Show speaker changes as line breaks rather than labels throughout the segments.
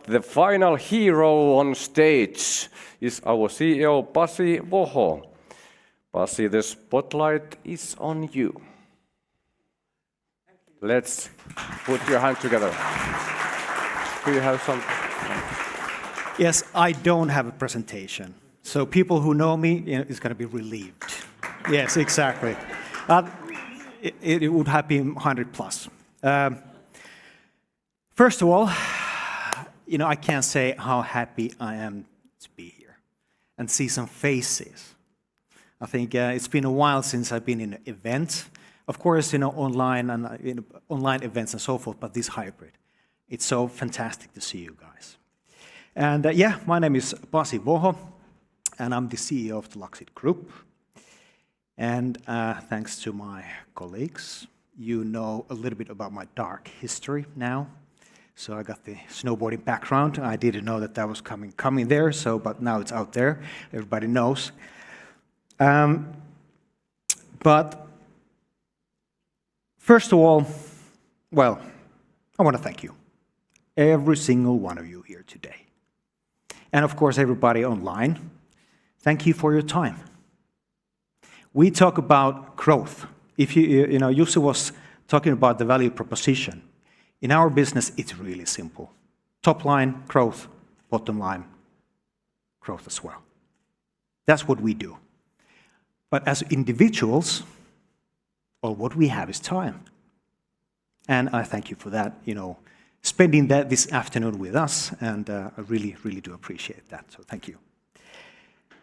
the final hero on stage is our CEO Pasi Voho. Pasi, the spotlight is on you. Let's put your hands together. Do you have some?
Yes, I don't have a presentation. So people who know me is going to be relieved. Yes, exactly. It would have been 100 plus. First of all, I can't say how happy I am to be here and see some faces. I think it's been a while since I've been in an event. Of course, online and online events and so forth, but this hybrid. It's so fantastic to see you guys. And my name is Pasi Voho, and I'm the CEO of the Luxid Group. And thanks to my colleagues, you know a little bit about my dark history now. So I got the snowboarding background. I didn't know that was coming there, but now it's out there. Everybody knows. But first of all, I want to thank you, every single one of you here today. And of course, everybody online, thank you for your time. We talk about growth. If Jussi was talking about the value proposition. In our business, it's really simple. Top line, growth, bottom line, growth as well. That's what we do. But as individuals, all what we have is time. And I thank you for that, spending this afternoon with us, and I really, really do appreciate that, so thank you.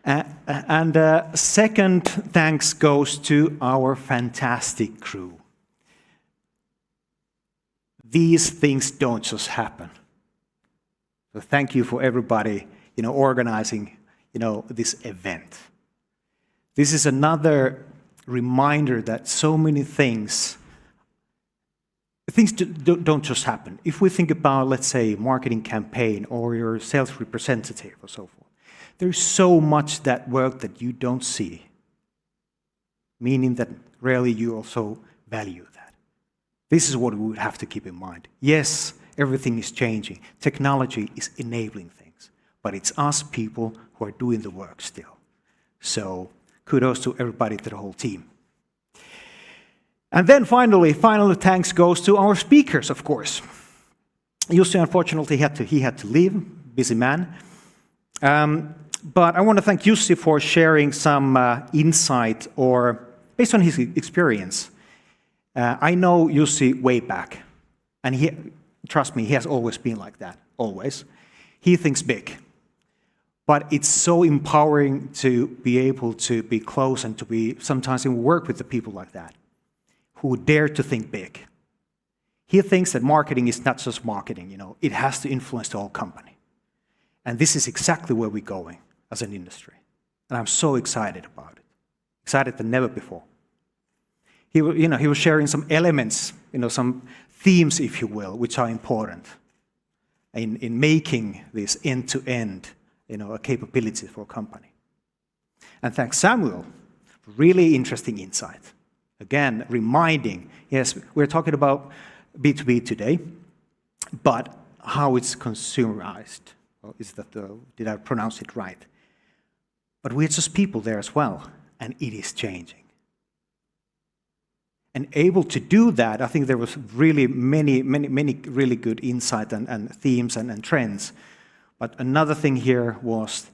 And second thanks goes to our fantastic crew. These things don't just happen. So thank you for everybody, organizing, this event. This is another reminder that so many things don't just happen. If we think about, let's say, marketing campaign or your sales representative or so forth, there's so much that work that you don't see, meaning that rarely you also value that. This is what we would have to keep in mind. Yes, everything is changing. Technology is enabling things, but it's us people who are doing the work still. So kudos to everybody, to the whole team. And then finally thanks goes to our speakers, of course. Jussi, unfortunately, he had to leave, busy man. But I want to thank Jussi for sharing some insight, or based on his experience. I know Jussi way back, and trust me, he has always been like that, always. He thinks big. But it's so empowering to be able to be close and to be sometimes in work with the people like that, who dare to think big. He thinks that marketing is not just marketing, it has to influence the whole company. And this is exactly where we're going as an industry. And I'm so excited about it. Excited than never before. He was sharing some elements, some themes, if you will, which are important in making this end-to-end, a capability for a company. And thanks Samuel, really interesting insight. Again, reminding, yes, we're talking about B2B today, but how it's consumerized. Did I pronounce it right? But we're just people there as well, and it is changing. And able to do that, I think there was really many really good insight and themes and trends. But another thing here was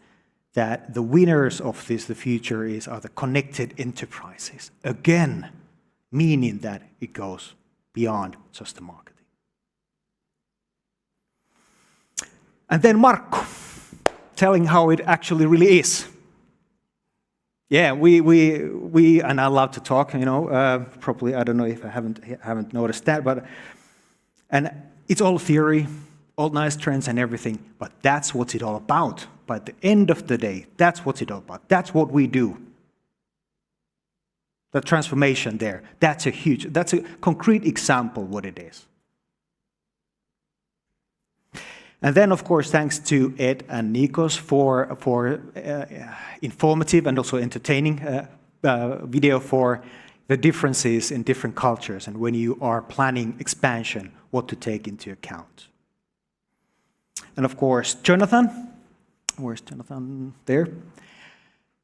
that the winners of this, the future are the connected enterprises. Again, meaning that it goes beyond just the marketing. And then Markku, telling how it actually really is. Yeah, we and I love to talk, probably, I don't know if I haven't noticed that, and it's all theory, all nice trends and everything, but that's what it's all about. By the end of the day, that's what it's all about. That's what we do. The transformation there, that's a concrete example what it is. And then, of course, thanks to Ed and Nikos for informative and also entertaining video for the differences in different cultures and when you are planning expansion, what to take into account. and of course Jonathan. Where's Jonathan? There.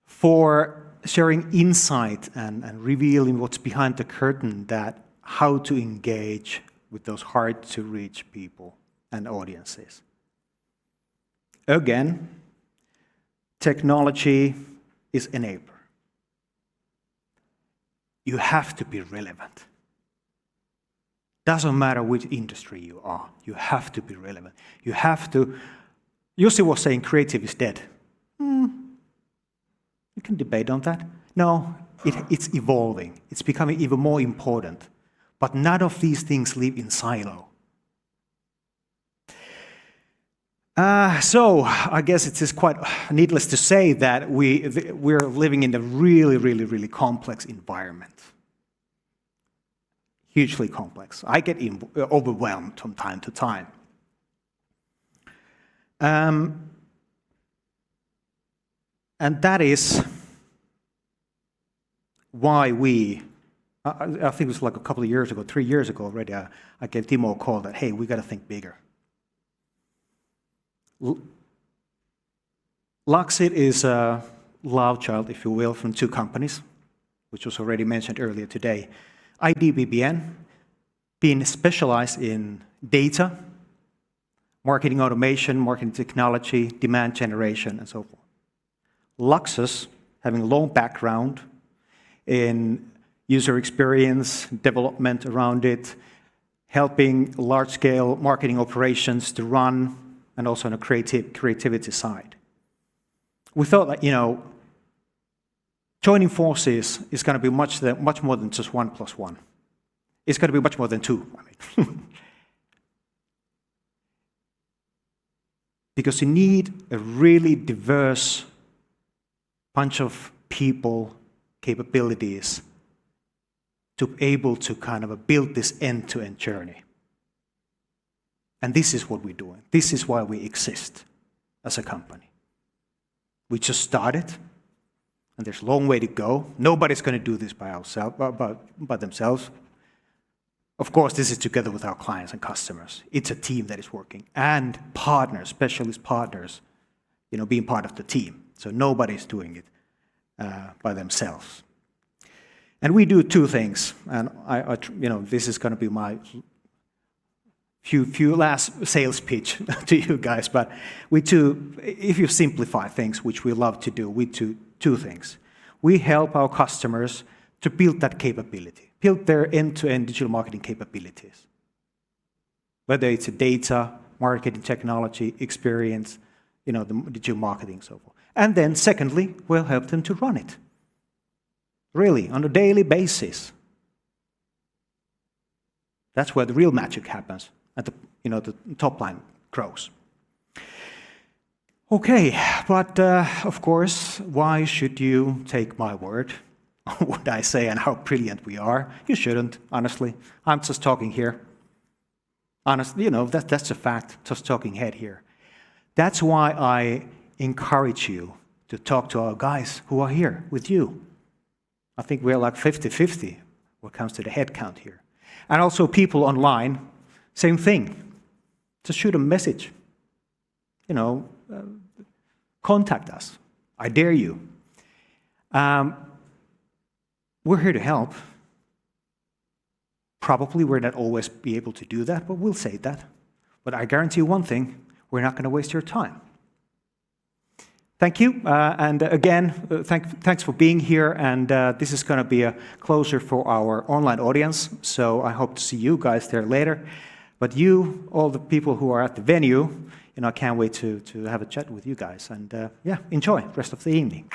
For sharing insight and revealing what's behind the curtain, that how to engage with those hard-to-reach people and audiences. Again, technology is enabler. You have to be relevant. Doesn't matter which industry you are, you have to be relevant. You have to, Jussi was saying creative is dead. You can debate on that. No, it's evolving. It's becoming even more important. But none of these things live in silo. So I guess it is quite needless to say that we're living in a really complex environment. Hugely complex. I get overwhelmed from time to time. And that is why I think it was like a couple of years ago, 3 years ago already, I gave Timo a call that, hey, we got to think bigger. Luxid is a love child, if you will, from two companies, which was already mentioned earlier today. IDBBN, being specialized in data, marketing automation, marketing technology, demand generation, and so forth. Luxus, having a long background in user experience, development around it, helping large-scale marketing operations to run, and also on a creativity side. We thought that, joining forces is going to be much more than just 1 + 1. It's going to be much more than 2. Because you need a really diverse bunch of people, capabilities, to be able to kind of build this end-to-end journey. And this is what we're doing. This is why we exist as a company. We just started, and there's a long way to go. Nobody's going to do this by themselves. Of course, this is together with our clients and customers. It's a team that is working. And partners, specialist partners, being part of the team. So nobody's doing it by themselves. And we do two things. And this is going to be my few last sales pitch to you guys. But if you simplify things, which we love to do, we do two things. We help our customers to build that capability, build their end-to-end digital marketing capabilities. Whether it's data, marketing technology, experience, the digital marketing, and so forth. And then secondly, we'll help them to run it. Really, on a daily basis. That's where the real magic happens, and the top line grows. Okay, but of course, why should you take my word? What I say and how brilliant we are? You shouldn't, honestly. I'm just talking here. Honestly, that's a fact. Just talking head here. That's why I encourage you to talk to our guys who are here with you. I think we're like 50-50 when it comes to the head count here. And also people online, same thing. Just shoot a message. Contact us. I dare you. We're here to help. Probably we're not always be able to do that, but we'll say that. But I guarantee you one thing, we're not going to waste your time. Thank you. And again, thanks for being here. And this is going to be a closer for our online audience. So I hope to see you guys there later. But you, all the people who are at the venue, I can't wait to have a chat with you guys. And enjoy the rest of the evening.